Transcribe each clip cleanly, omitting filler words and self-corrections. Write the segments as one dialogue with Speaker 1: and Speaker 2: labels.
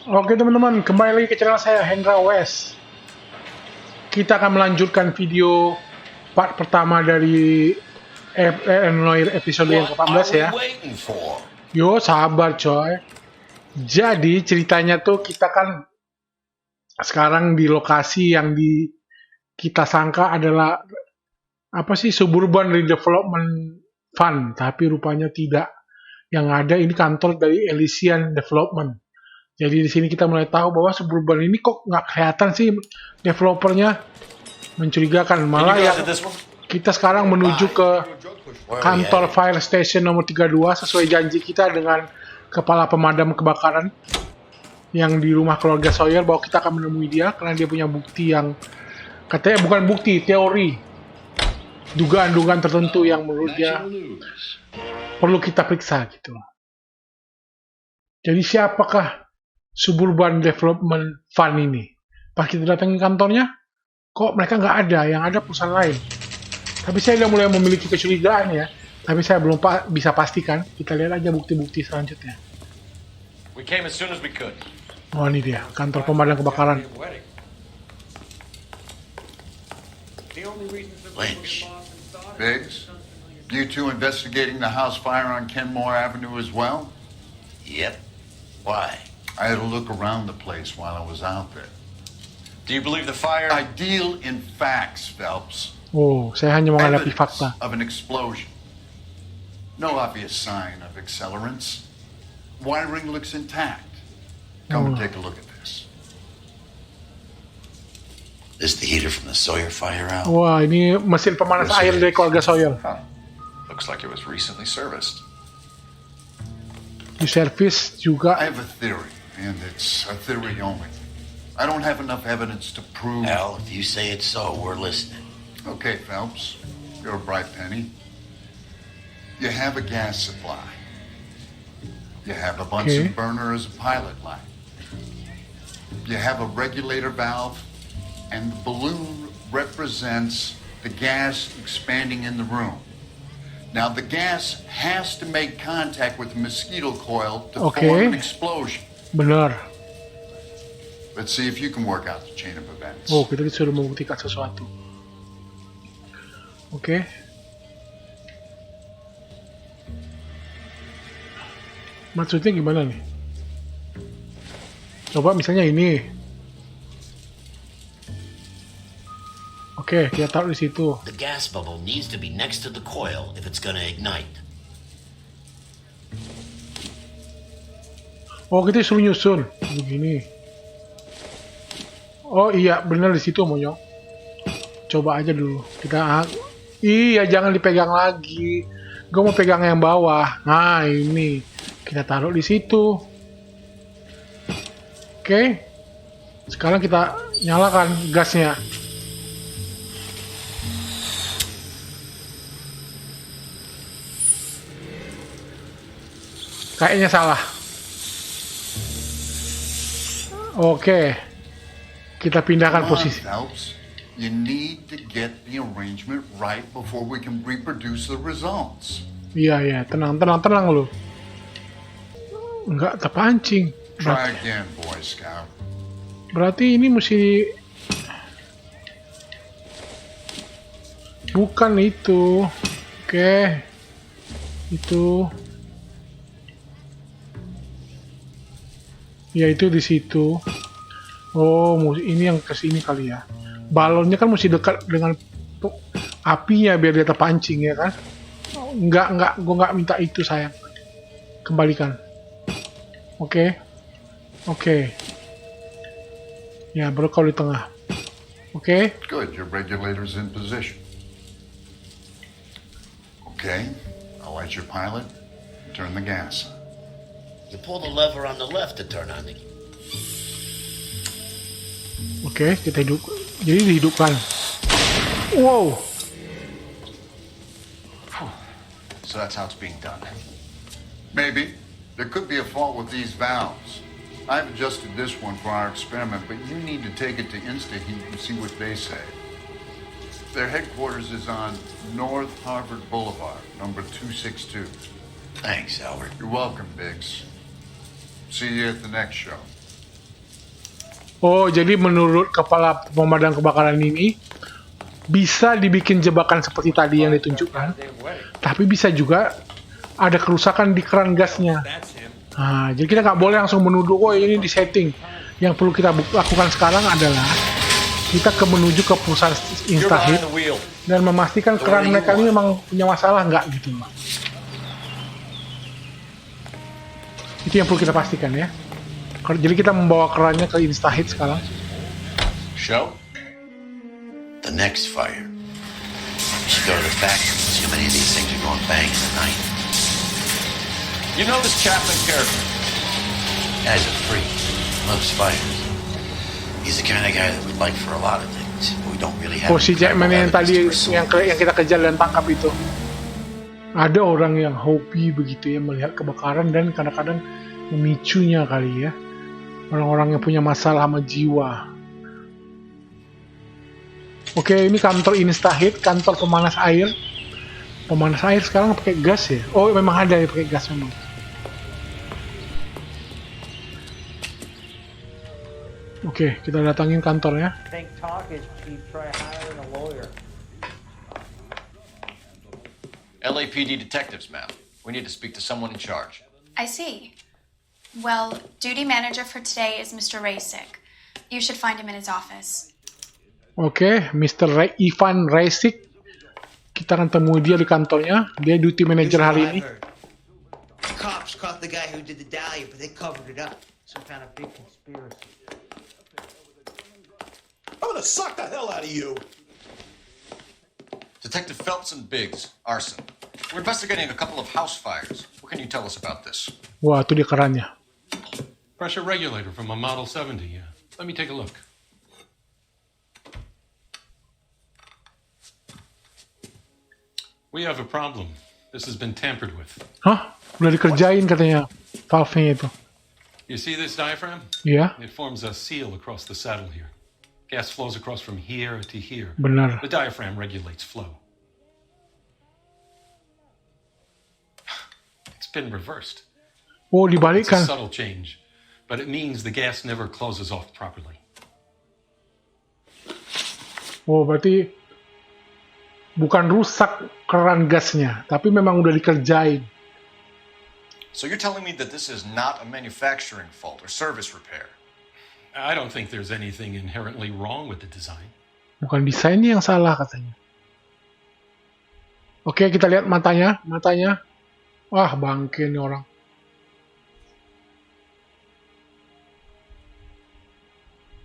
Speaker 1: Oke teman-teman, kembali lagi ke channel saya Hendra West. Kita akan melanjutkan video part pertama dari Noir episode yang ke-14 ya. Yo, sabar coy. Jadi ceritanya tuh kita kan sekarang di lokasi yang kita sangka adalah Suburban Redevelopment Fund, tapi rupanya tidak. Yang ada ini kantor dari Elysian Development. Jadi di sini kita mulai tahu bahwa Suburban ini kok nggak kelihatan sih developernya, mencurigakan. Malah ya kita sekarang menuju ke kantor fire station nomor 32 sesuai janji kita dengan kepala pemadam kebakaran yang di rumah keluarga Sawyer, bahwa kita akan menemui dia karena dia punya bukti yang katanya bukan bukti, teori, dugaan-dugaan tertentu yang menurut dia perlu kita periksa gitu. Jadi siapakah Suburban Development Fund ini? Pas kita datangin kantornya, kok mereka nggak ada, yang ada perusahaan lain. Tapi saya udah mulai memiliki kecurigaan ya. Tapi saya belum bisa pastikan. Kita lihat aja bukti-bukti selanjutnya. Oh ini dia, kantor pemadam kebakaran.
Speaker 2: Lynch. Biggs, you two investigating the house fire on Kenmore Avenue as well?
Speaker 3: Yep. Why?
Speaker 2: I had a look around the place while I was out there.
Speaker 3: Do you believe the fire?
Speaker 2: I deal in facts, Phelps.
Speaker 1: Oh, saya hanya menghadapi
Speaker 2: Evidence
Speaker 1: fakta.
Speaker 2: of an explosion. No obvious sign of accelerants. Wiring looks intact. Come and take a look at this.
Speaker 3: Is the heater from the Sawyer fire out?
Speaker 1: Wah, ini mesin pemanas air dari keluarga Sawyer.
Speaker 3: Huh. Looks like it was recently serviced.
Speaker 1: Di servis juga.
Speaker 2: I have a theory, and it's a theory only. I don't have enough evidence to prove...
Speaker 3: Al, if you say it's so, we're listening.
Speaker 2: Okay, Phelps. You're a bright penny. You have a gas supply. You have a Bunsen burner as a pilot light. You have a regulator valve, and the balloon represents the gas expanding in the room. Now, the gas has to make contact with the mosquito coil to form an explosion.
Speaker 1: Benar.
Speaker 2: Let's see if you can work out the chain of events.
Speaker 1: Oh, kita disuruh membuktikan sesuatu. Oke. Maksudnya gimana nih? Coba misalnya ini. Oke, kita taruh di situ.
Speaker 3: The gas bubble needs to be next to the coil if it's gonna ignite.
Speaker 1: Oh, kita suruh nyusun begini. Oh iya, benar di situ Monyong. Coba aja dulu. Iya, jangan dipegang lagi. Gue mau pegang yang bawah. Nah, ini kita taruh di situ. Oke. Sekarang kita nyalakan gasnya. Kayaknya salah. Oke. Kita pindahkan posisi.
Speaker 2: Phelps, you need to get the arrangement right before we can reproduce the results.
Speaker 1: Iya, tenang lu. Enggak terpancing.
Speaker 2: Try again, Boy Scout.
Speaker 1: Berarti ini mesti bukan itu. Oke. Itu. Ya itu di situ. Oh, ini yang kesini kali ya. Balonnya kan mesti dekat dengan apinya biar dia terpancing ya kan? Enggak, gue nggak minta itu sayang. Kembalikan. Oke. Ya, baru kau di tengah. Oke.
Speaker 2: Good, your regulator's in position. Okay, I'll light your pilot. Turn the gas on.
Speaker 3: You pull the lever on the left to turn on the...
Speaker 1: Oke, kita jadi dihidupkan. Wow.
Speaker 2: So that's how it's being done. Maybe. There could be a fault with these valves. I've adjusted this one for our experiment, but you need to take it to InstaHeat and see what they say. Their headquarters is on North Harvard Boulevard, number 262.
Speaker 3: Thanks, Albert.
Speaker 2: You're welcome, Biggs. See you at the next show.
Speaker 1: Oh, jadi menurut kepala pemadam kebakaran ini, bisa dibikin jebakan seperti tadi yang ditunjukkan, tapi bisa juga ada kerusakan di keran gasnya. Nah, jadi kita nggak boleh langsung menuduh, oh ini disetting. Yang perlu kita lakukan sekarang adalah kita menuju ke perusahaan Instahit dan memastikan keran mereka ini memang punya masalah nggak gitu. Itu yang perlu kita pastikan ya. Jadi kita membawa kerannya ke Instahit sekarang.
Speaker 4: Show?
Speaker 3: The next fire. We should go to the factory and see how many of these things are going bang in the night.
Speaker 4: You know this Chapman character?
Speaker 3: Guy's a freak. Loves fires. He's the kind of guy that we'd like for a lot of things, but we don't really have.
Speaker 1: Oh, si Jackman yang tadi yang kita kejar dan tangkap itu. Ada orang yang hobi begitu ya melihat kebakaran dan kadang-kadang memicunya kali ya. Orang-orang yang punya masalah sama jiwa. Oke, ini kantor Instahit, kantor pemanas air. Pemanas air sekarang pakai gas ya? Oh, memang ada ya pakai gas memang. Oke, kita datangin kantornya.
Speaker 5: Think talk is cheap, try hiring a lawyer.
Speaker 4: LAPD detectives, ma'am. We need to speak to someone in charge.
Speaker 6: I see. Well, duty manager for today is Mr. Rasik. You should find him in his office.
Speaker 1: Oke, Mr. Ivan Rasik. Kita akan temui dia di kantornya. Dia duty manager hari ini.
Speaker 5: Cops caught the guy who did the dahlia, but they covered it up. Some kind of big conspiracy.
Speaker 7: I'm gonna suck the hell out of you.
Speaker 4: Detective Phelps and Biggs, arson. We're investigating a couple of house fires. What can you tell us about this?
Speaker 1: Wah, itu dia kerannya.
Speaker 8: Pressure regulator from a Model 70, yeah. Let me take a look. We have a problem. This has been tampered with.
Speaker 1: Hah? Udah dikerjain katanya valve-nya itu.
Speaker 8: You see this diaphragm?
Speaker 1: Iya,
Speaker 8: It forms a seal across the saddle here. Gas flows across from here to here.
Speaker 1: benar.
Speaker 8: The diaphragm regulates flow. It's been reversed.
Speaker 1: Oh,
Speaker 8: It's a
Speaker 1: dibalikkan.
Speaker 8: subtle change, but it means the gas never closes off properly.
Speaker 1: Oh, berarti bukan rusak keran gasnya, tapi memang udah dikerjain.
Speaker 4: So you're telling me that this is not a manufacturing fault or service repair?
Speaker 8: I don't think there's anything inherently wrong with the design.
Speaker 1: Bukan desainnya yang salah katanya. Oke, kita lihat matanya. Matanya. Wah, bangke nih orang.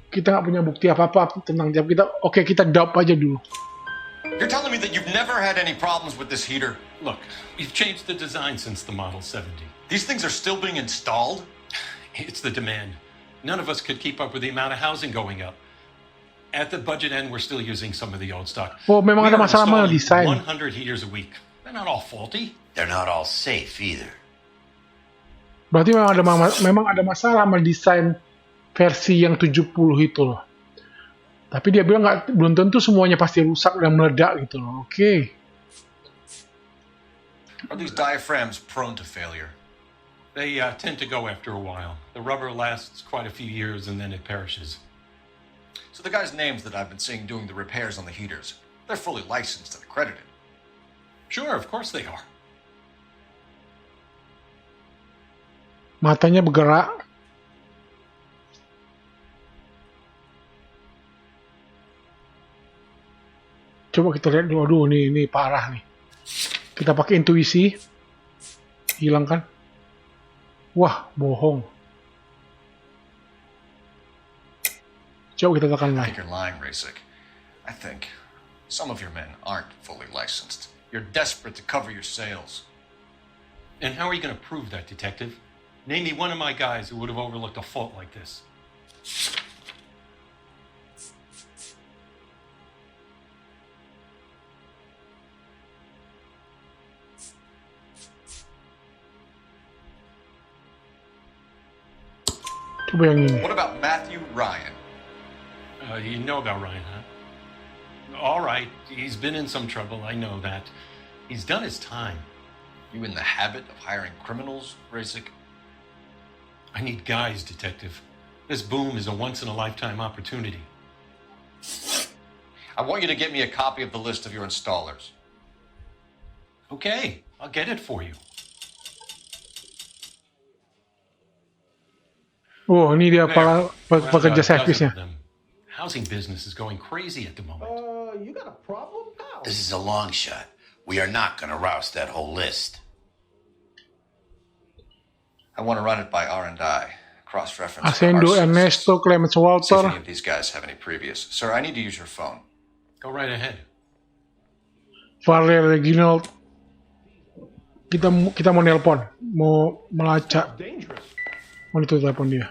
Speaker 1: Kita nggak punya bukti apa-apa tentang jam kita. Oke, kita doubt aja dulu.
Speaker 4: You're telling me that you've never had any problems with this heater?
Speaker 8: Look, we've changed the design since the Model 70.
Speaker 4: These things are still being installed?
Speaker 8: It's the demand. None of us could keep up with the amount of housing going up. At the budget end, we're still using some of the old stock.
Speaker 1: Oh, memang
Speaker 8: We
Speaker 1: ada
Speaker 8: are
Speaker 1: masalah sama
Speaker 8: installing
Speaker 1: desain.
Speaker 8: 100 heaters a week. They're not all faulty.
Speaker 3: They're not all safe either.
Speaker 1: Berarti memang ada masalah sama desain versi yang 70 itu loh. Tapi dia bilang belum tentu semuanya pasti rusak dan meledak gitu loh. Oke.
Speaker 4: Are these diaphragms prone to failure?
Speaker 8: They tend to go after a while. The rubber lasts quite a few years and then it perishes.
Speaker 4: So the guys' names that I've been seeing doing the repairs on the heaters, they're fully licensed and accredited.
Speaker 8: Sure, of course they are.
Speaker 1: Matanya bergerak. Coba kita lihat dulu. Aduh, ini parah nih. Kita pakai intuisi. Hilangkan. Wah, bohong. Coba kita tekan
Speaker 4: I
Speaker 1: lagi.
Speaker 4: think you're lying, Rasik. I think some of your men aren't fully licensed. You're desperate to cover your sales.
Speaker 8: And how are you going to prove that, Detective? Name me one of my guys who would have overlooked a fault like this.
Speaker 1: Coba yang ini.
Speaker 4: What about Matthew Ryan?
Speaker 8: You know about Ryan, huh? All right, he's been in some trouble, I know that. He's done his time.
Speaker 4: You in the habit of hiring criminals, Rasik?
Speaker 8: I need guys, Detective. This boom is a once-in-a-lifetime opportunity.
Speaker 4: I want you to get me a copy of the list of your installers.
Speaker 8: Okay, I'll get it for you.
Speaker 1: Oh, ini dia para
Speaker 8: There,
Speaker 1: pekerja
Speaker 8: around a dozen
Speaker 1: servisnya.
Speaker 8: of them. Housing business is going crazy at the moment.
Speaker 7: You got a problem? How?
Speaker 3: This is a long shot. We are not going to rouse that whole list.
Speaker 4: I want to run it by R&I. Cross-reference.
Speaker 1: Ascendo, Ernesto, Clemens
Speaker 4: See if
Speaker 1: Walter.
Speaker 4: any of these guys have any previous. Sir, I need to use your phone.
Speaker 8: Go right ahead.
Speaker 1: Farley Reginald. Kita mau nelpon, mau melacak.
Speaker 7: Dangerous.
Speaker 1: Mau itu telepon dia.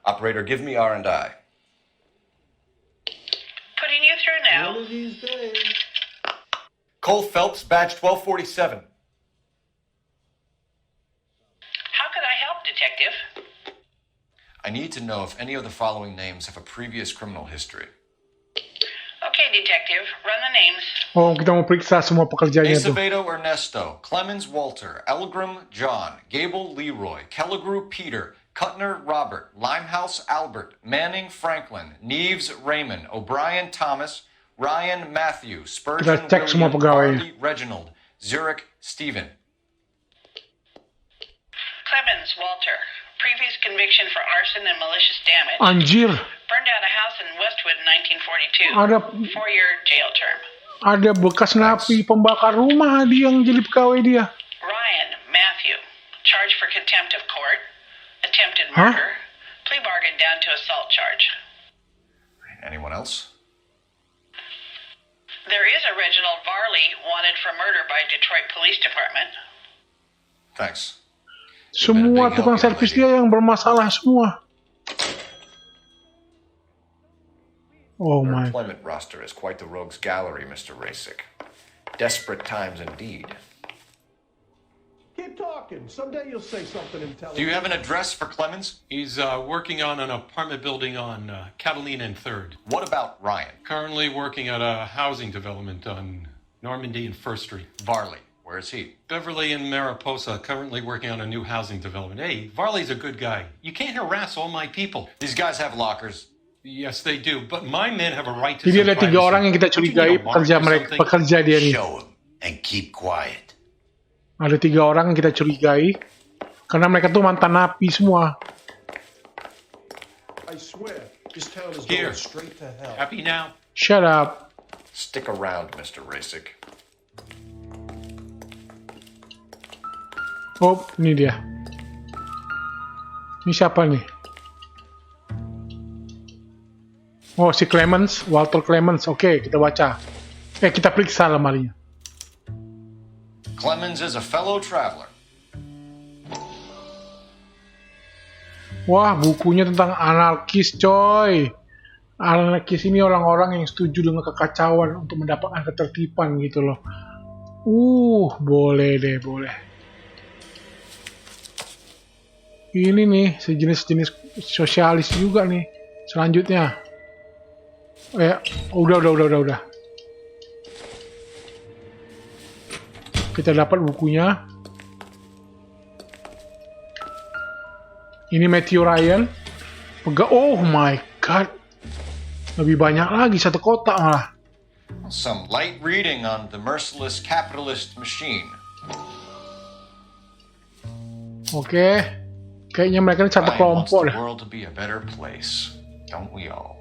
Speaker 4: Operator, give me R&I.
Speaker 9: Putting you through now.
Speaker 7: One of these days.
Speaker 4: Cole Phelps, badge 1247.
Speaker 9: How could I help, Detective?
Speaker 4: I need to know if any of the following names have a previous criminal history.
Speaker 9: Okay, Detective, run the names.
Speaker 1: Oh, kita mau periksa semua pekerjanya tuh.
Speaker 4: Acevedo Ernesto, Clemens Walter, Elgram John, Gable Leroy, Kelligrew Peter, Cutner Robert, Limehouse Albert, Manning Franklin, Neves Raymond, O'Brien Thomas, Ryan Matthew, Spurgeon
Speaker 1: Kita cek semua
Speaker 4: William,
Speaker 1: pegawainya.
Speaker 4: Harley Reginald, Zurich Stephen.
Speaker 9: Clemens Walter, previous conviction for arson and malicious damage.
Speaker 1: Anjir,
Speaker 9: Burned down a house in Westwood in 1942.
Speaker 1: ada
Speaker 9: 4-year jail term.
Speaker 1: ada bekas napi pembakar rumah dia yang jadi pegawai dia.
Speaker 9: Ryan Matthew, charged for contempt of court, attempted
Speaker 1: Huh?
Speaker 9: murder, plea bargain down to assault charge.
Speaker 4: Anyone else?
Speaker 9: There is a Reginald Varley wanted for murder by Detroit Police Department.
Speaker 4: Thanks.
Speaker 1: Semua tukang servis dia yang bermasalah semua. Oh
Speaker 4: Your
Speaker 1: my.
Speaker 4: employment roster is quite the rogues gallery, Mr. Rasick. Desperate times indeed.
Speaker 7: Keep talking. Someday you'll say something intelligent.
Speaker 4: Do you have an address for Clemens?
Speaker 8: He's working on an apartment building on Catalina and 3rd.
Speaker 4: What about Ryan?
Speaker 8: Currently working at a housing development on Normandy and 1st Street.
Speaker 4: Varley, where is he?
Speaker 8: Beverly and Mariposa currently working on a new housing development. Hey, Varley's a good guy. You can't harass all my people.
Speaker 4: These guys have lockers.
Speaker 8: Yes, they do, but my men have a right to
Speaker 1: Jadi
Speaker 8: some
Speaker 1: ada 3
Speaker 8: privacy.
Speaker 1: orang yang kita
Speaker 8: Don't you
Speaker 1: curigai
Speaker 8: need a warrant
Speaker 1: pekerja
Speaker 8: or
Speaker 1: mereka,
Speaker 8: something?
Speaker 1: pekerja dia nih.
Speaker 3: Show him and keep quiet.
Speaker 1: Ada 3 orang yang kita curigai karena mereka tuh mantan napi semua.
Speaker 7: I swear, this town is
Speaker 8: Here.
Speaker 7: going straight to hell.
Speaker 8: Happy now?
Speaker 1: Shut up.
Speaker 4: Stick around, Mr. Rasick.
Speaker 1: Oh, ini dia. Ini siapa nih? Oh, si Clemens, Walter Clemens. Oke, kita baca. Kita periksa lemarinya.
Speaker 4: Clemens is a fellow traveler.
Speaker 1: Wah, bukunya tentang anarkis, coy. Anarkis ini orang-orang yang setuju dengan kekacauan untuk mendapatkan ketertiban gitu loh. Boleh deh, boleh. Ini nih, sejenis-jenis sosialis juga nih. Selanjutnya. Udah. Kita dapat bukunya. Ini Matthew Ryan. Oh my god. Lebih banyak lagi, 1 kotak malah.
Speaker 4: Some light reading on the merciless capitalist machine.
Speaker 1: Oke. Kayaknya mereka ini satu
Speaker 4: Ryan wants
Speaker 1: kelompok
Speaker 4: the
Speaker 1: dah.
Speaker 4: world to be a better place, don't we all?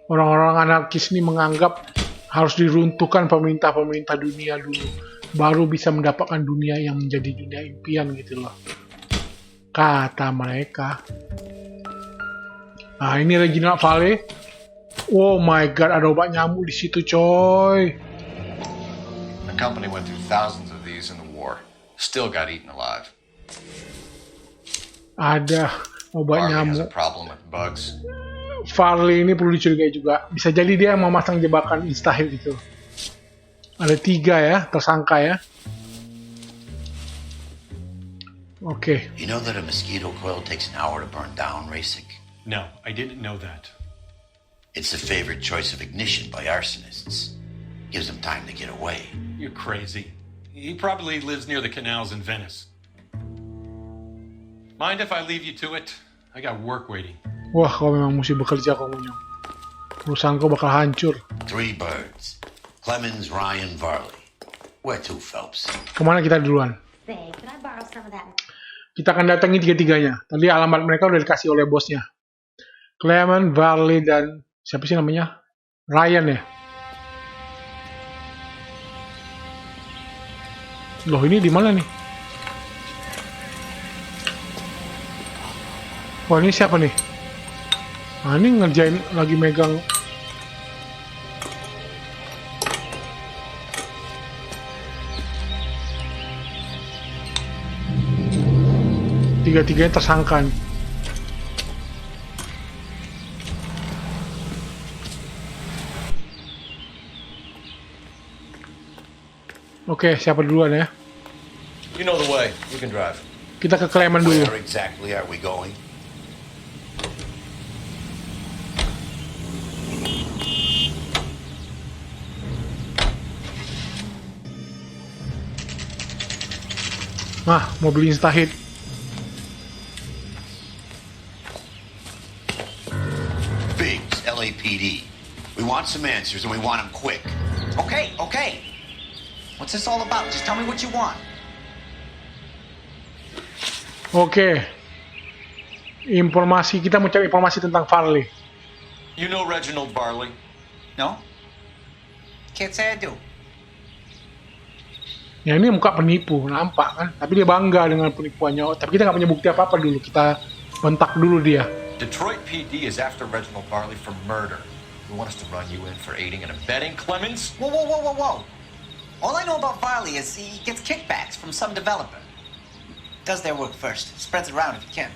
Speaker 1: Orang-orang anarkis ini menganggap harus diruntuhkan pemerintah-pemerintah dunia dulu. Baru bisa mendapatkan dunia yang menjadi dunia impian gitu loh. Kata mereka. Nah, ini Reginald Valley. Oh my god, ada obat nyamuk di situ, coy.
Speaker 4: The company went through thousands of these in the war. Still got eaten alive.
Speaker 1: Ada obat
Speaker 4: Farley has a
Speaker 1: nyamuk.
Speaker 4: problem with bugs.
Speaker 1: Farley ini perlu dicurigai juga. Bisa jadi dia memasang jebakan instahil gitu. Ada 3 ya, tersangka ya. Oke.
Speaker 3: You know that a mosquito coil takes an hour to burn down, Rasick?
Speaker 8: No, I didn't know that.
Speaker 3: It's the favorite choice of ignition by arsonists. Gives them time to get away.
Speaker 8: You're crazy. He probably lives near the canals in Venice. Mind if I leave you to it? I got work waiting.
Speaker 1: Wah, kau memang mesti bekerja kau Munyong. Perusahaan kau bakal hancur.
Speaker 3: 3 birds. Clemens, Ryan, Varley. Where to, Phelps?
Speaker 1: Kemana kita duluan?
Speaker 10: Say, can I borrow some of that?
Speaker 1: Kita akan datangi tiga-tiganya. Tadi alamat mereka udah dikasih oleh bosnya. Clement, Varley, dan siapa sih namanya? Ryan ya? Loh, ini di mana nih? Wah, ini siapa nih? Nah, ini ngerjain lagi megang. Tiga-tiganya tersangka nih. Oke, siapa duluan ya?
Speaker 4: You know the way. You can drive.
Speaker 1: Kita ke Clement dulu.
Speaker 3: Where exactly are we going?
Speaker 1: Nah, mobil Instahit.
Speaker 3: Biggs, LAPD. We want some answers and we want them quick.
Speaker 5: Okay, okay. What's this all about? Just tell me what you want.
Speaker 1: Oke. Informasi, kita mau cari informasi tentang Varley.
Speaker 4: You know Reginald Varley?
Speaker 5: No? Can't say I do.
Speaker 1: Ya ini muka penipu, nampak kan? Tapi dia bangga dengan penipuannya. Tapi kita nggak punya bukti apa-apa dulu. Kita bentak dulu dia.
Speaker 4: Detroit PD is after Reginald Varley for murder. They want us to run you in for aiding and abetting Clemens?
Speaker 5: Whoa, whoa, whoa, whoa, whoa. All I know about Varley is he gets kickbacks from some developer. Does their work first. Spreads it around if he can.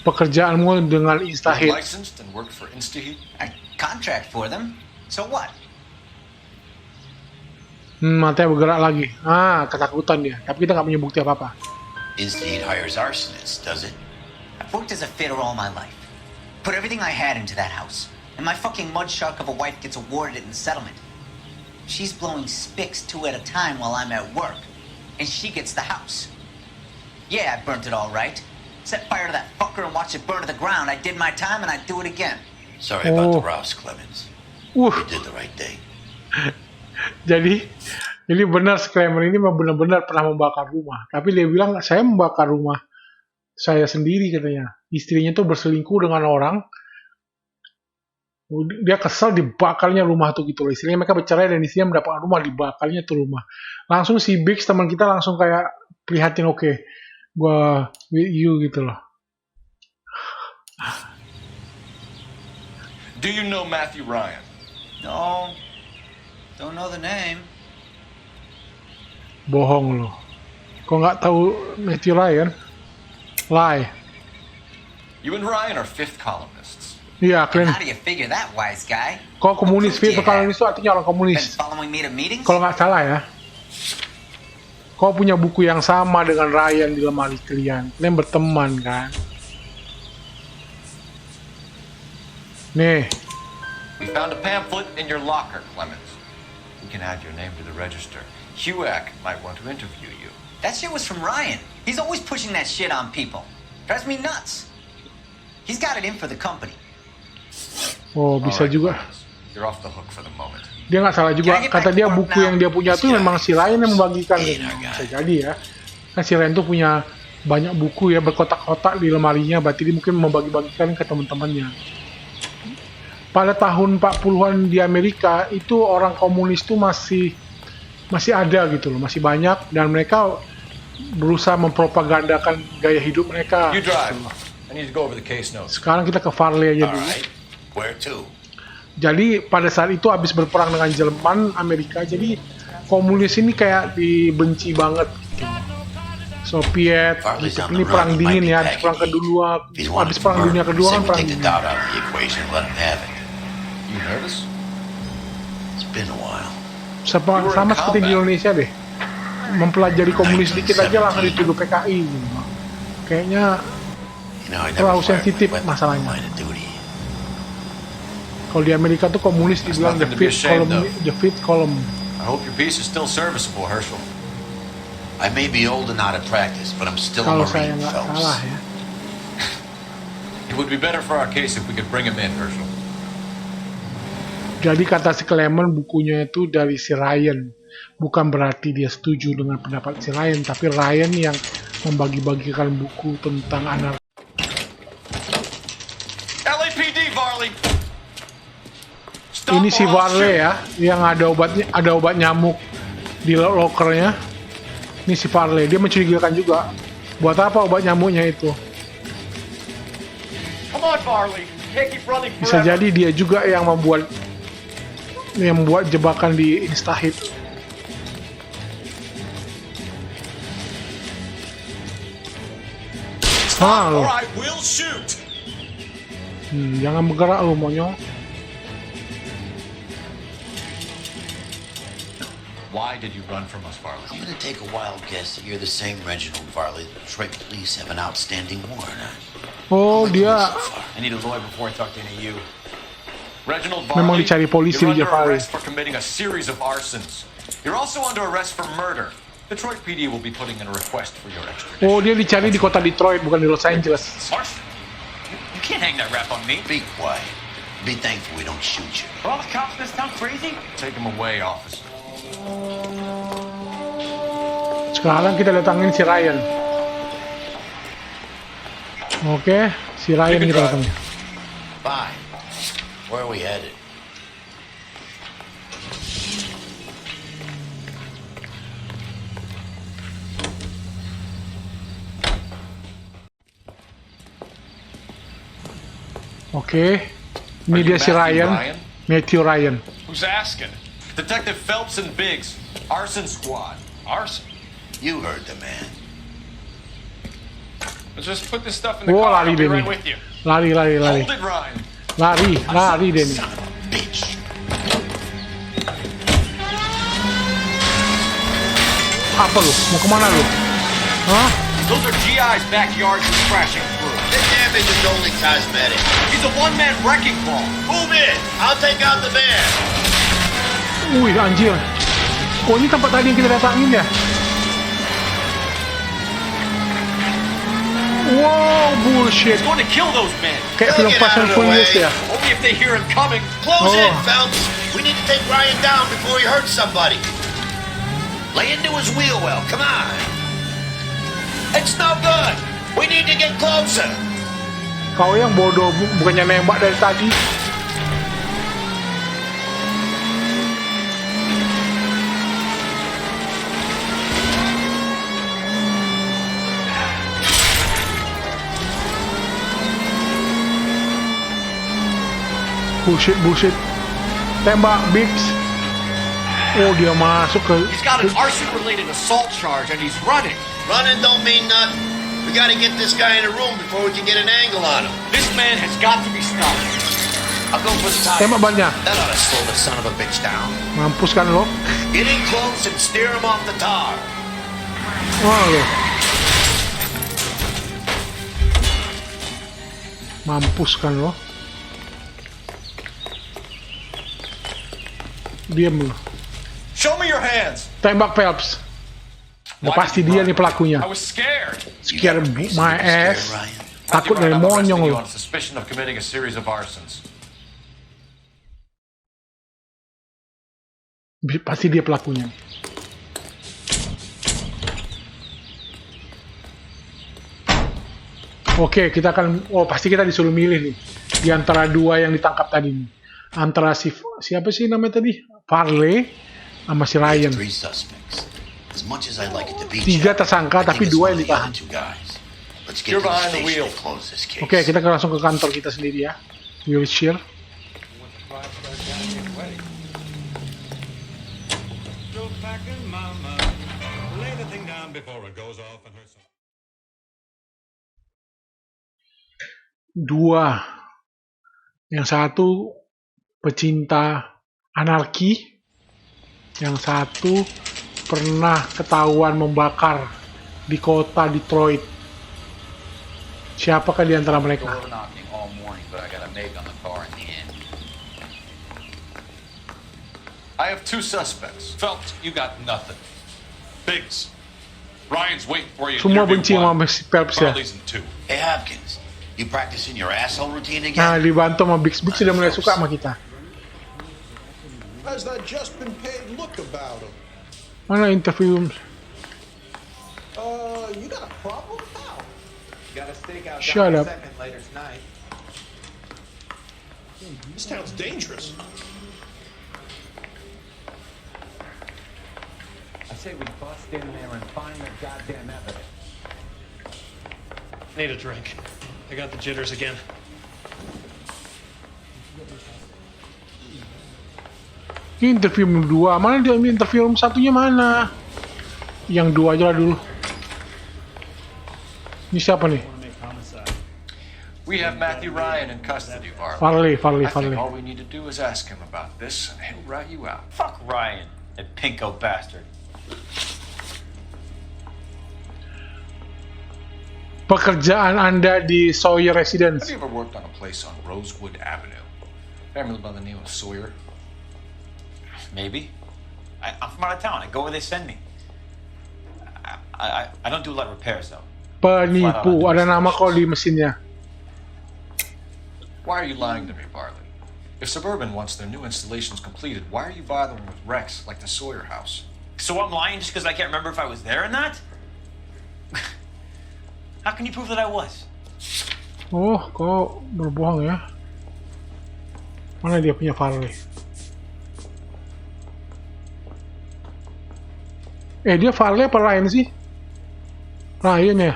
Speaker 1: Pekerjaanmu dengan
Speaker 4: You're
Speaker 1: Instahit.
Speaker 4: licensed and work for Instaheat?
Speaker 5: I contract for them. So what?
Speaker 1: Matanya bergerak lagi. Ah, ketakutan dia. Tapi kita nggak punya bukti apa-apa.
Speaker 3: Instaheat hires arsonists, does it?
Speaker 5: I've worked as a fitter all my life. Put everything I had into that house. And my fucking mud shark of a wife gets awarded it in the settlement. She's blowing spics 2 at a time while I'm at work. And she gets the house. Yeah, I burnt it all right. Set fire to that fucker and watch it burn to the ground. I did my time and I'd do it again.
Speaker 3: Sorry about the Rouse, Clemens. You did the right thing.
Speaker 1: Jadi benar Clement ini benar-benar pernah membakar rumah. Tapi dia bilang, saya membakar rumah saya sendiri katanya. Istrinya tuh berselingkuh dengan orang. Dia kesel dibakarnya rumah tuh gitu loh. Istrinya mereka bercerai dan istrinya mendapatkan rumah, dibakarnya tuh rumah. Langsung si Biggs teman kita langsung kayak prihatin, oke, gua with you gitu loh.
Speaker 4: Do you know Matthew Ryan?
Speaker 5: No. Don't know the name.
Speaker 1: Bohong loh. Kok nggak tahu Matthew Ryan? Lie.
Speaker 4: You and Ryan are fifth columnists.
Speaker 1: Iya, kalian.
Speaker 5: How do you figure that, wise guy?
Speaker 1: Kok komunis? Fifth columnist itu artinya orang
Speaker 5: Been
Speaker 1: komunis.
Speaker 5: following me to meetings?
Speaker 1: Kalau nggak salah ya. Kau punya buku yang sama dengan Ryan di lemari kalian. Kalian berteman kan? Nih.
Speaker 4: We found a pamphlet in your locker, Clemens. We can add your name to the register. HUAC might want to interview you.
Speaker 5: That shit was from Ryan. He's always pushing that shit on people. Drives me nuts. He's got it in for the company.
Speaker 1: Oh, bisa juga.
Speaker 4: Clemens. You're off the hook for the moment.
Speaker 1: Dia nggak salah juga. Kata dia buku yang dia punya tuh memang si Ryan yang membagikan. Bisa jadi ya. Kan si Ryan tuh punya banyak buku ya berkotak-kotak di lemarinya. Berarti dia mungkin membagi-bagikan ke teman-temannya. Pada tahun 40-an di Amerika itu orang komunis tuh masih ada gitu loh, masih banyak dan mereka berusaha mempropagandakan gaya hidup mereka.
Speaker 4: You drive. I need to go over the case notes.
Speaker 1: Sekarang kita ke Varley aja dulu.
Speaker 3: Where to?
Speaker 1: Jadi pada saat itu habis berperang dengan Jerman, Amerika, jadi komunis ini kayak dibenci banget gitu. Soviet, gitu. Ini perang dingin ya, habis perang kedua, habis perang dunia kedua kan perang dingin.
Speaker 4: You nervous?
Speaker 3: It's been a while.
Speaker 1: Sama seperti di Indonesia deh, mempelajari komunis dikit aja langsung dituduh PKI gitu. Kayaknya terlalu sensitif masalahnya. Kalau di Amerika tuh komunis dibilang the fifth column.
Speaker 4: I hope your piece is still serviceable, Herschel.
Speaker 3: I may be old and out of practice, but I'm still a
Speaker 1: Kalau saya
Speaker 3: Marine,
Speaker 1: nggak salah
Speaker 3: Phelps.
Speaker 1: ya.
Speaker 4: It would be better for our case if we could bring him in, Herschel.
Speaker 1: Jadi kata si Clement bukunya itu dari si Ryan. Bukan berarti dia setuju dengan pendapat si Ryan, tapi Ryan yang membagi-bagikan buku tentang anarki.
Speaker 4: LAPD, Varley.
Speaker 1: Ini si Varley ya, yang ada obat nyamuk di lokernya. Ini si Varley, dia mencurigakan juga. Buat apa obat nyamuknya itu?
Speaker 4: Come on, Varley. Can't keep running
Speaker 1: Bisa jadi dia juga yang membuat jebakan di Instahit. Lo. Jangan bergerak lo, monyong.
Speaker 4: Why did you run from us, Varley?
Speaker 3: I'm gonna take a wild guess that you're the same Reginald Varley the Detroit police have an outstanding warrant on.
Speaker 1: Oh, dia
Speaker 4: I need a lawyer before I talk to any of you. Reginald
Speaker 1: memang
Speaker 4: Varley,
Speaker 1: dicari polisi
Speaker 4: you're
Speaker 1: di
Speaker 4: under
Speaker 1: Varley.
Speaker 4: arrest for committing a series of arsons. You're also under arrest for murder. Detroit PD will be putting in a request for your extradition.
Speaker 1: Oh, dia dicari di kota Detroit, bukan di Los Angeles.
Speaker 4: Arson? You can't hang that rap on me.
Speaker 3: Be quiet. Be thankful we don't shoot you.
Speaker 9: Are all the cops in this town crazy?
Speaker 4: Take him away, officer.
Speaker 1: Sekarang kita datangin si Ryan. Oke, si Ryan kita datangin.
Speaker 3: Fine. Where are we headed?
Speaker 1: Oke, ini dia si Ryan, Matthew Ryan.
Speaker 8: Who's asking?
Speaker 4: Detective Phelps and Biggs, arson squad.
Speaker 8: Arson.
Speaker 3: You heard the man.
Speaker 8: Let's just put this stuff in the
Speaker 1: Oh,
Speaker 8: car.
Speaker 1: lari
Speaker 8: I'll be
Speaker 1: dia
Speaker 8: right
Speaker 1: nih.
Speaker 8: with you.
Speaker 1: Lari.
Speaker 4: Hold it, Ryan.
Speaker 1: Lari dia nih.
Speaker 3: Son of a bitch.
Speaker 1: Apa lu? Mau kemana lu? Hah?
Speaker 4: Those are GI's backyards he's crashing through.
Speaker 3: The damage is only cosmetic.
Speaker 4: He's a one-man wrecking ball.
Speaker 3: Move in. I'll take out the van.
Speaker 1: Wih, anjir. Oh, ini tempat tadi yang kita datangin ya? Wow, bullshit.
Speaker 4: He's going to kill those men.
Speaker 1: Kayak film
Speaker 3: Get
Speaker 1: Fast
Speaker 3: out
Speaker 1: and
Speaker 3: of the
Speaker 1: Furious
Speaker 3: way.
Speaker 1: ya?
Speaker 4: Only if they hear him coming.
Speaker 3: Close
Speaker 1: Oh.
Speaker 3: in, Phelps. We need to take Ryan down before he hurts somebody. Lay into his wheel well. Come on. It's no good. We need to get closer.
Speaker 1: Kau yang bodoh, bukannya nembak dari tadi. Bullshit. Tembak, Biggs. Oh, dia masuk ke...
Speaker 4: He's got an arson-related assault charge and he's running.
Speaker 3: Running don't mean nothing. We gotta get this guy in a room before we can get an angle on him.
Speaker 4: This man has got to be stopped.
Speaker 3: I'll go for the tire.
Speaker 1: Tembak bannya.
Speaker 3: That ought to slow the son of a bitch down.
Speaker 1: Mampus kan lo?
Speaker 3: Get in close and steer him off the tar.
Speaker 1: Wah lo. Mampus kan lo? Diam lo.
Speaker 4: Show me your hands.
Speaker 1: Tembak Phelps. Udah pasti dia nih pelakunya.
Speaker 8: I was scared.
Speaker 1: Scare my ass. Takut dari
Speaker 4: I'm
Speaker 1: monyong
Speaker 4: arresting you
Speaker 1: lo.
Speaker 4: on suspicion of committing a series of arsons.
Speaker 1: Pasti dia pelakunya. Oke, kita akan... Oh, pasti kita disuruh milih nih. Di antara dua yang ditangkap tadi nih. Antara siapa sih namanya tadi? Varley sama si Ryan. Tiga tersangka, tapi dua yang ditahan. Oke, kita langsung ke kantor kita sendiri ya. Wilshire. Dua. Yang satu pecinta anarki, yang satu pernah ketahuan membakar di kota Detroit. Siapakah di antara mereka?
Speaker 4: I have 2 suspects.
Speaker 8: Phelps, you got nothing. Biggs, Ryan's waiting for you.
Speaker 1: Semua benci sama si Phelps ya.
Speaker 8: Charlie's in 2.
Speaker 3: Hey, Hopkins, you practicing your asshole routine
Speaker 1: Nah,
Speaker 3: again?
Speaker 1: dibantu sama Biggs. Biggs sudah mulai suka sama kita.
Speaker 7: How's that just been paid look about him?
Speaker 1: Mana interview?
Speaker 7: You got a problem? How?
Speaker 11: Got a stakeout
Speaker 1: Shut
Speaker 11: down
Speaker 1: up.
Speaker 11: the second later tonight.
Speaker 7: This town's dangerous.
Speaker 11: I say we bust in there and find the goddamn evidence.
Speaker 12: Need a drink. I got the jitters again.
Speaker 1: Ini interview room 2. Mana dia interview room 1-nya mana? Yang 2 aja lah dulu. Ini siapa nih?
Speaker 4: We have Matthew Ryan in custody, Varley.
Speaker 1: Farley.
Speaker 4: I think all we need to do is ask him about this, and he'll rat you out.
Speaker 5: Fuck Ryan, that pinko bastard.
Speaker 1: Pekerjaan Anda di Sawyer Residence.
Speaker 4: Have you ever worked on a place on Rosewood Avenue? Family by the name of Sawyer?
Speaker 5: Maybe. I'm from out of town. I go where they send me. I don't do a lot of repairs though.
Speaker 1: Penipu. Ada nama kok di mesinnya.
Speaker 4: Why are you lying to me, Varley? If Suburban wants their new installations completed, why are you bothering with wrecks like the Sawyer house?
Speaker 5: So I'm lying just because I can't remember if I was there or not? How can you prove that I was?
Speaker 1: Oh, kok berbohong ya? Mana dia punya Farley? Dia Farley apa Ryan sih? Ryan ya?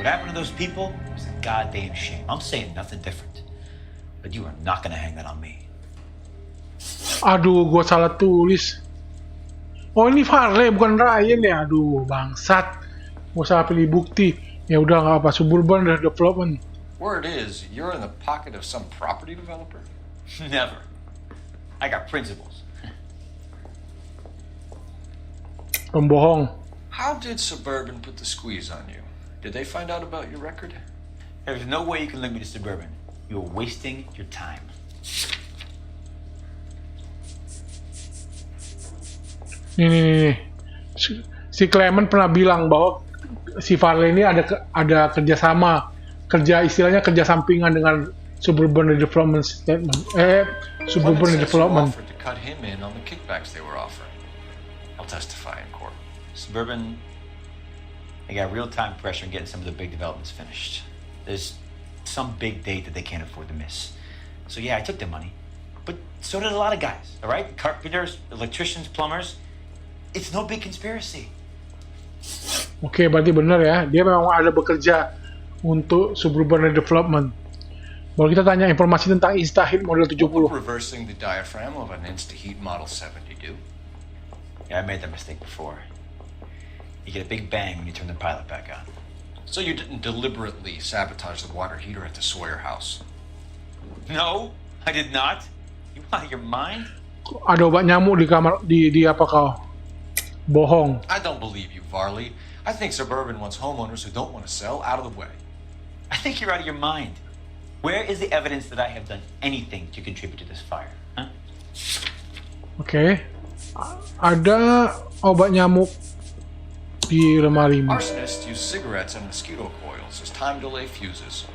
Speaker 5: What happened to those people was a goddamn shame. I'm saying nothing different. But you are not gonna hang that on me.
Speaker 1: Aduh, gua salah tulis. Oh, ini Farley bukan Ryan ya? Aduh, bangsat. Gua salah pilih bukti. Ya udah nggak apa, Suburban Development.
Speaker 4: Word is, you're in the pocket of some property developer?
Speaker 5: Never. I got principles.
Speaker 1: Pembohong.
Speaker 4: How did Suburban put the squeeze on you? Did they find out about your record?
Speaker 5: There's no way you can link me to Suburban. You're wasting your time.
Speaker 1: Nih. Si Clement pernah bilang bahwa si Farley ini ada kerjasama, istilahnya kerja sampingan dengan Suburban Development Statement. Suburban Development.
Speaker 4: Offered to cut him in on the kickbacks they were offering. I'll testify in court.
Speaker 5: Suburban, they got real-time pressure on getting some of the big developments finished. There's some big date that they can't afford to miss. So yeah, I took their money. But so did a lot of guys, all right? Carpenters, electricians, plumbers. It's no big conspiracy.
Speaker 1: Oke, berarti benar ya. Dia memang ada bekerja untuk Suburban Development. Kalau kita tanya informasi tentang Instaheat model 70.
Speaker 4: Reversing the diaphragm of an Instaheat Model 70 do?
Speaker 5: Yeah, I made that mistake before. You get a big bang when you turn the pilot back on.
Speaker 4: So you didn't deliberately sabotage the water heater at the Sawyer house?
Speaker 5: No, I did not. You out of your mind?
Speaker 1: Ada obat nyamuk di kamar di apa kau? Bohong.
Speaker 4: I don't believe you, Varley. I think Suburban wants homeowners who don't want to sell out of the way.
Speaker 5: I think you're out of your mind. Where is the evidence that I have done anything to contribute to this fire? Huh?
Speaker 1: Oke. Ada obat nyamuk di lemari.
Speaker 4: Arsonists use cigarettes and mosquito coils as time delay fuses.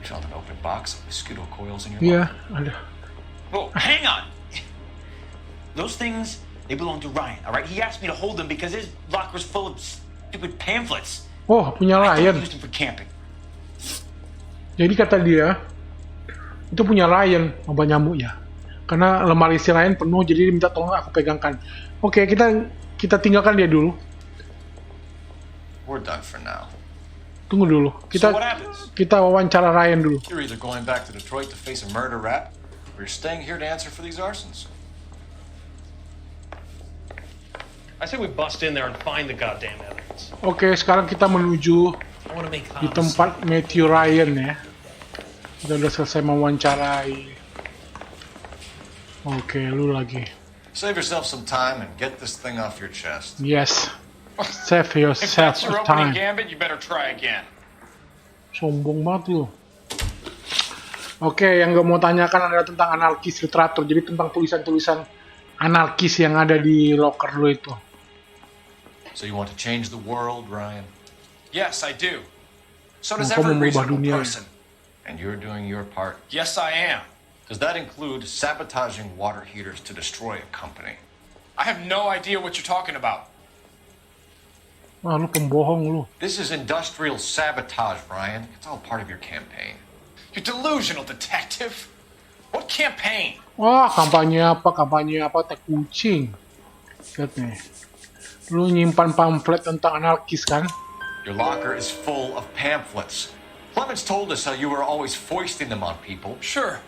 Speaker 4: You found an open box of mosquito coils in your
Speaker 1: Iya,
Speaker 4: locker.
Speaker 1: ada.
Speaker 5: Well, hang on. Those things, they belong to Ryan, all right? He asked me to hold them because his locker's full of stupid pamphlets.
Speaker 1: Oh, punya
Speaker 5: I
Speaker 1: Ryan.
Speaker 5: don't use them for camping.
Speaker 1: Jadi kata dia, itu punya Ryan obat nyamuknya. Karena lemari si Ryan penuh, jadi dia minta tolong aku pegangkan. Oke, kita tinggalkan dia dulu.
Speaker 4: We're done for now.
Speaker 1: Tunggu dulu.
Speaker 4: So what happens?
Speaker 1: Kita wawancara Ryan dulu.
Speaker 4: You're either going back to Detroit to face a murder rap, or you're staying here to answer for these arsons.
Speaker 12: I say we bust in there and find the goddamn evidence.
Speaker 1: Oke, sekarang kita menuju
Speaker 12: I want to make
Speaker 1: di tempat Matthew Ryan ya. Kita udah selesai mewawancarai. Oke, lu lagi.
Speaker 4: Save yourself some time and get this thing off your chest.
Speaker 1: Yes. Save
Speaker 13: If
Speaker 1: yourself
Speaker 13: that's your
Speaker 1: a
Speaker 13: opening
Speaker 1: time.
Speaker 13: gambit, you better try again.
Speaker 1: Sombong banget lu. Oke, yang gue mau tanyakan adalah tentang anarkis literatur. Jadi tentang tulisan-tulisan anarkis yang ada di locker lo itu.
Speaker 4: So you want to change the world, Ryan?
Speaker 12: Yes, I do. So does
Speaker 1: Kau
Speaker 12: every
Speaker 1: mau merubah
Speaker 12: reasonable
Speaker 1: dunia.
Speaker 12: person.
Speaker 4: And you're doing your part?
Speaker 12: Yes, I am.
Speaker 4: Does that include sabotaging water heaters to destroy a company?
Speaker 12: I have no idea what you're talking about.
Speaker 1: Wah, lu pembohong lu.
Speaker 4: This is industrial sabotage, Ryan. It's all part of your campaign.
Speaker 12: You're delusional, detective. What campaign?
Speaker 1: Wah, kampanye apa, teh kucing. Lihat nih. Lu nyimpan pamflet tentang anarkis kan?
Speaker 4: Your locker is full of pamphlets. Clemens told us how you were always foisting them on people.
Speaker 12: Sure.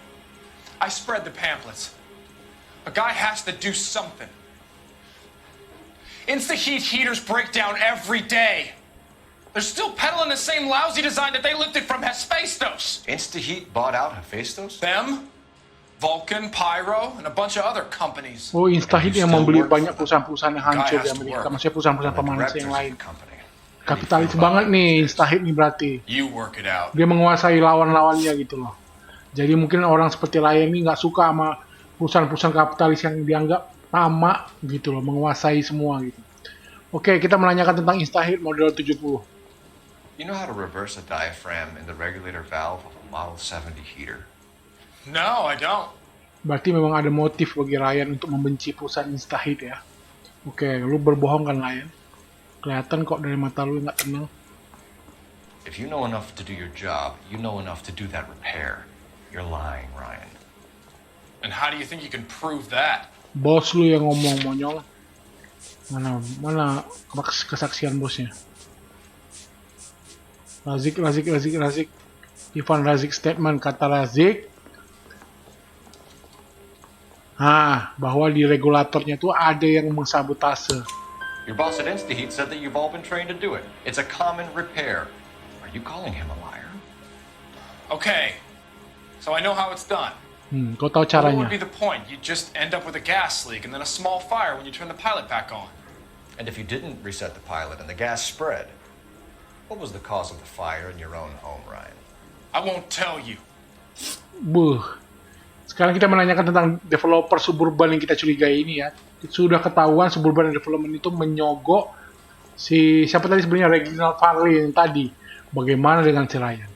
Speaker 12: I spread the pamphlets. A guy has to do something. Insta-heat heaters break down every day. They're still peddling the same lousy design that they lifted from Hephaestus.
Speaker 4: Insta-Heat bought out Hephaestus?
Speaker 12: Them, Vulcan, Pyro, and a bunch of other companies.
Speaker 1: Oh, Instaheat yang membeli banyak perusahaan-perusahaan yang hancur di Amerika. Maksudnya perusahaan-perusahaan pemanas yang lain. Kapitalis banget nih Instaheat nih berarti.
Speaker 12: You work it out.
Speaker 1: Dia menguasai lawan-lawannya gitu loh. Jadi mungkin orang seperti Ryan ini nggak suka sama perusahaan-perusahaan kapitalis yang dianggap tamak gitu loh, menguasai semua gitu. Oke, kita menanyakan tentang Instaheat model 70.
Speaker 4: You know how to reverse a diaphragm in the regulator valve of a Model 70 heater?
Speaker 12: No, I don't.
Speaker 1: Berarti memang ada motif bagi Ryan untuk membenci perusahaan Instaheat ya. Oke, lu berbohong kan Ryan? Kelihatan kok dari mata lu nggak tenang.
Speaker 4: If you know enough to do your job, you know enough to do that repair. You're lying, Ryan.
Speaker 12: And how do you think you can prove that?
Speaker 1: Bos lu yang ngomong monyong. Mana kesaksian bosnya? Razik. Ivan Razik statement, kata Razik. Bahwa di regulatornya tuh ada yang mensabotase.
Speaker 4: Your boss at Instaheat said that you've all been trained to do it. It's a common repair. Are you calling him a liar?
Speaker 12: Okay, so I know how it's done.
Speaker 1: Kau tahu
Speaker 12: What
Speaker 1: caranya.
Speaker 12: would be the point? You just end up with a gas leak and then a small fire when you turn the pilot back on.
Speaker 4: And if you didn't reset the pilot and the gas spread, what was the cause of the fire in your own home, Ryan?
Speaker 12: I won't tell you.
Speaker 1: Sekarang kita menanyakan tentang developer Suburban yang kita curigai ini ya. Sudah ketahuan Suburban Development itu menyogok siapa tadi sebenarnya Reginald Farley yang tadi. Bagaimana dengan si Ryan?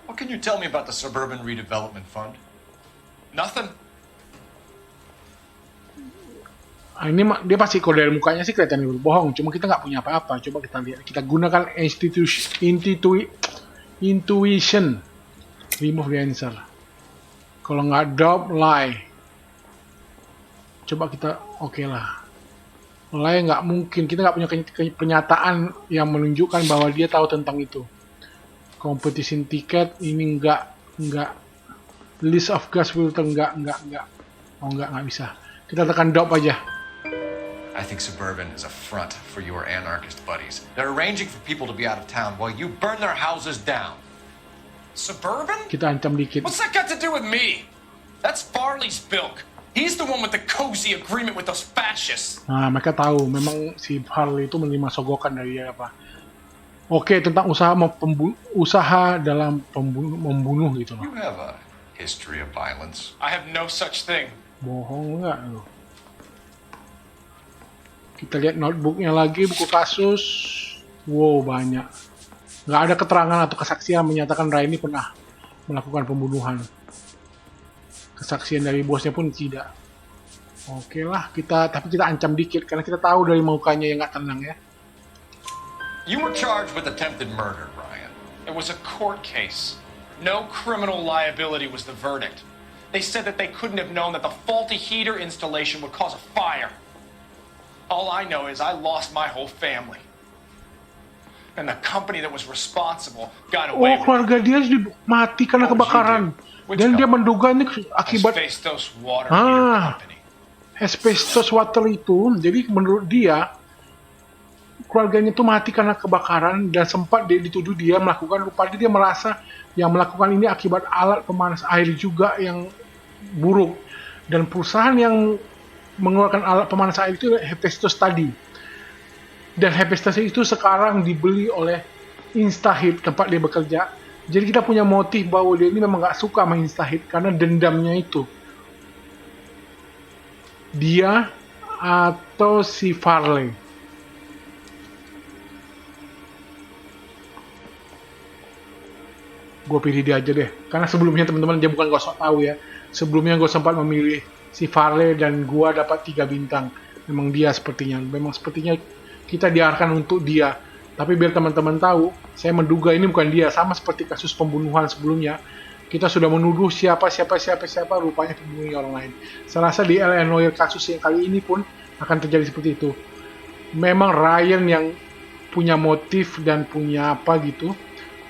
Speaker 4: What can you tell me about the Suburban Redevelopment Fund?
Speaker 12: Nothing.
Speaker 1: Ini dia pasti kalau dari mukanya sih kelihatan berbohong. Cuma kita nggak punya apa-apa. Coba kita lihat. Kita gunakan intuition. Remove the answer. Kalau nggak doubt, lie. Coba kita oke lah. Lie nggak mungkin. Kita nggak punya pernyataan yang menunjukkan bahwa dia tahu tentang itu. Competition ticket ini nggak. List of gas filter nggak. Oh nggak bisa. Kita tekan doubt aja.
Speaker 4: I think Suburban is a front for your anarchist buddies. They're arranging for people to be out of town while you burn their houses down.
Speaker 12: Suburban?
Speaker 1: Kita ancam dikit.
Speaker 12: What's that got to do with me? That's Farley's bilk. He's the one with the cozy agreement with those fascists.
Speaker 1: Mereka tahu memang si Farley itu menerima sogokan dari dia apa. Oke, tentang usaha dalam membunuh gitu loh.
Speaker 4: You have a history of violence.
Speaker 12: I have no such thing.
Speaker 1: Bohong nggak lo? Kita lihat notebooknya lagi, buku kasus. Wow, banyak. Nggak ada keterangan atau kesaksian menyatakan Ryan ini pernah melakukan pembunuhan. Kesaksian dari bosnya pun tidak. Oke lah, tapi kita ancam dikit karena kita tahu dari mukanya yang nggak tenang ya.
Speaker 4: You were charged with attempted murder, Ryan.
Speaker 12: It was a court case. No criminal liability was the verdict. They said that they couldn't have known that the faulty heater installation would cause a fire. All I know is I lost my whole family. And the company that was responsible got away with it.
Speaker 1: Keluarga dia mati karena kebakaran. Dan dia menduga ini akibat
Speaker 12: Hephaestus Water Heater Company.
Speaker 1: Hephaestus Water itu, jadi menurut dia keluarganya itu mati karena kebakaran dan sempat dia dituduh dia melakukan lupa. Dia merasa yang melakukan ini akibat alat pemanas air juga yang buruk. Dan perusahaan yang mengeluarkan alat pemanas air itu Hephaestus tadi. Dan Hephaestus itu sekarang dibeli oleh Instaheat tempat dia bekerja Jadi kita punya motif bahwa dia ini memang gak suka main Instahit karena dendamnya itu. Dia atau si Farley. Gue pilih dia aja deh. Karena sebelumnya teman-teman, dia bukan gue sok tahu ya. Sebelumnya gue sempat memilih si Farley dan gue dapat 3 bintang. Memang dia sepertinya. Memang sepertinya kita diarahkan untuk dia. Tapi biar teman-teman tahu, saya menduga ini bukan dia. Sama seperti kasus pembunuhan sebelumnya. Kita sudah menuduh siapa, rupanya pembunuhnya orang lain. Saya rasa di Illinois kasus yang kali ini pun akan terjadi seperti itu. Memang Ryan yang punya motif dan punya apa gitu.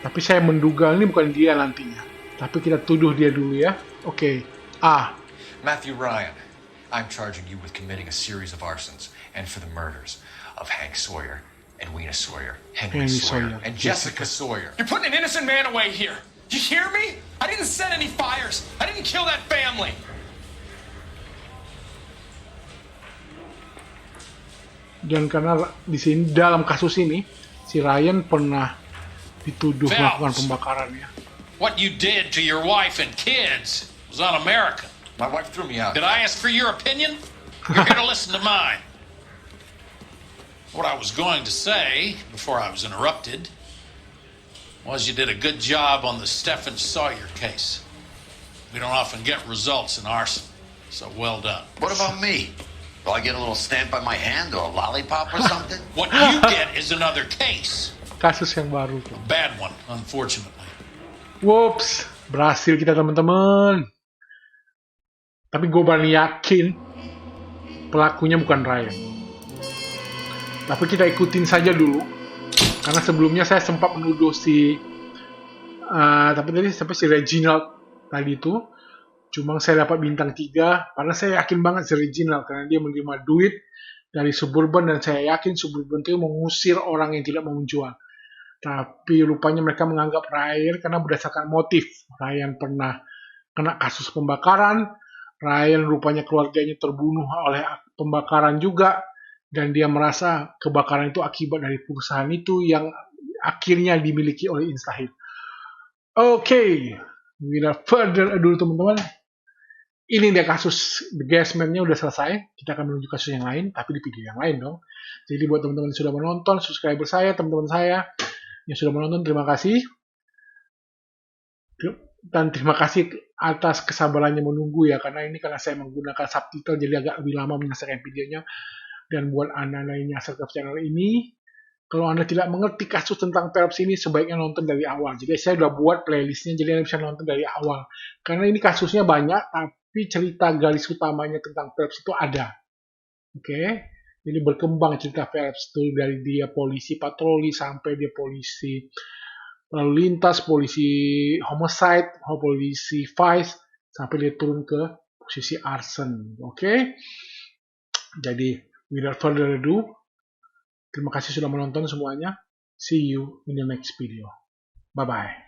Speaker 1: Tapi saya menduga ini bukan dia nantinya. Tapi kita tuduh dia dulu ya. Oke.
Speaker 4: Matthew Ryan, I'm charging you with committing a series of arsons and for the murders of Hank Sawyer, Edwina Sawyer, Henry Sawyer, and Jessica Sawyer.
Speaker 12: You're putting an innocent man away here. You hear me? I didn't set any fires. I didn't kill that family.
Speaker 1: Dan karena di sini dalam kasus ini si Ryan pernah dituduh melakukan pembakaran ya.
Speaker 13: What you did to your wife and kids was un-American.
Speaker 4: My wife threw me out.
Speaker 13: Did I ask for your opinion? You're here to listen to mine. What I was going to say, before I was interrupted, was you did a good job on the Stephen Sawyer case. We don't often get results in arson, so well done.
Speaker 3: What about me? Do I get a little stamp on my hand or a lollipop or something?
Speaker 13: What you get is another case.
Speaker 1: Kasus yang baru.
Speaker 13: A bad one, unfortunately.
Speaker 1: Whoops, berhasil kita teman-teman. Tapi gue berani yakin pelakunya bukan Ryan. Tapi kita ikutin saja dulu. Karena sebelumnya saya sempat menuduh si tapi tadi sampai si Reginald tadi itu. Cuma saya dapat bintang 3 karena saya yakin banget si Reginald karena dia menerima duit dari Suburban dan saya yakin Suburban itu mengusir orang yang tidak mau menjual. Tapi rupanya mereka menganggap Ryan karena berdasarkan motif. Ryan pernah kena kasus pembakaran. Ryan rupanya keluarganya terbunuh oleh pembakaran juga. Dan dia merasa kebakaran itu akibat dari perusahaan itu yang akhirnya dimiliki oleh Instahit. Oke, without further ado teman-teman. Ini dia kasus The Gasman-nya udah selesai. Kita akan menuju kasus yang lain, tapi di video yang lain dong. Jadi buat teman-teman yang sudah menonton, subscriber saya, teman-teman saya yang sudah menonton, terima kasih. Dan terima kasih atas kesabarannya menunggu ya, karena saya menggunakan subtitle jadi agak lebih lama menyelesaikan videonya. Dan buat Anda yang subscribe channel ini, kalau Anda tidak mengerti kasus tentang Phelps ini, sebaiknya nonton dari awal. Jadi saya sudah buat playlistnya, jadi Anda bisa nonton dari awal. Karena ini kasusnya banyak, tapi cerita garis utamanya tentang Phelps itu ada. Oke? Jadi berkembang cerita Phelps itu dari dia polisi patroli sampai dia polisi lalu lintas, polisi homicide, polisi vice, sampai dia turun ke posisi arson. Oke? Jadi without further ado, terima kasih sudah menonton semuanya. See you in the next video. Bye-bye.